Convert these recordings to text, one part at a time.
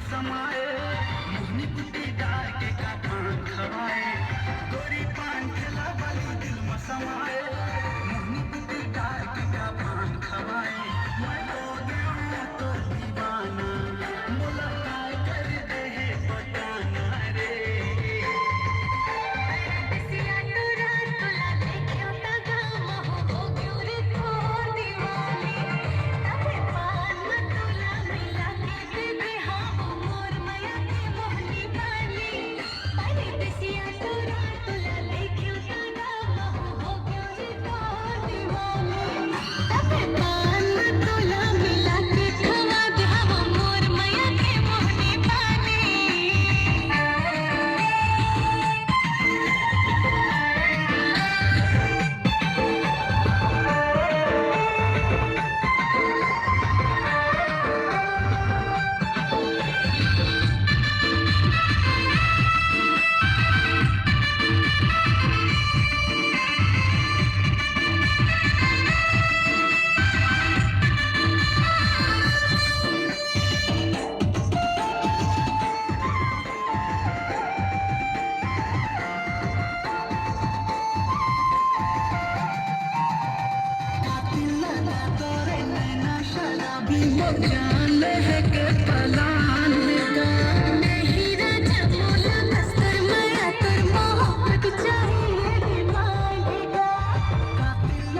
समाए मोहनी बुद्धि डार के का पान खवाए गोरी पान खिला वाली दिल में समाए मोहनी बुद्धि डार के का पान खवाए मैं हो गया तो दीवाना मुलाकात कर दे है बताना रे सिया तोरा तोला देखियो त गाम हो गयो रे तोर दीवानी तबे पान में तोला मिला के दे हाँ मोर माया के मोहनी बानी अरे सिया तोरा तोला देखियो त गाम हो गयो रे तोर दीवानी तबे पान में तोला मिला के खवा दे हाँ मोर माया के मोहनी बानी तोरे नैना शराबी जान है के पलान का नहीं राजा मोला बस्तर माया तोर मोहब्बत चाहिए डिमांडेगा कातिल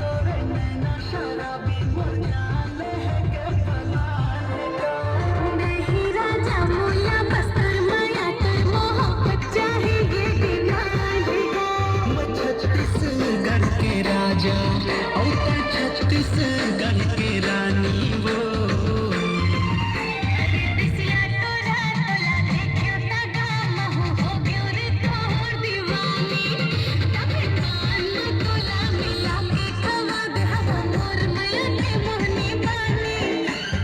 तोरे नैना शराबी जान है के पलान का नहीं राजा मोला बस्तर माया तोर मोहब्बत चाहिए डिमांडेगा मैं छत्तीसगढ़ के राजा और तू छत्तीसगढ़ के रानी वो सिया तोरा तोला देखियो त गाम हो गयो रे तोर दीवानी तबे पान में तोला मिला के खवा दे हवा मोर माया के मोहनी बानी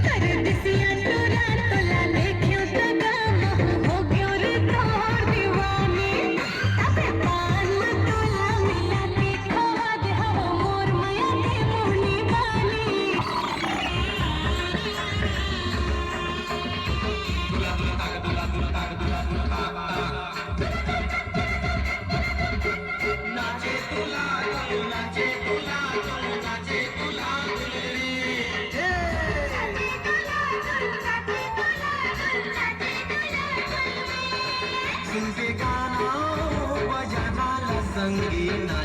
कर सिया तोरा तोला देखियो त गाम हो गयो रे तोर दीवानी तबे पान में तोला मिला के खवा दे हवा मोर माया के मोहनी बानी सुन के गाना बजाना संगीत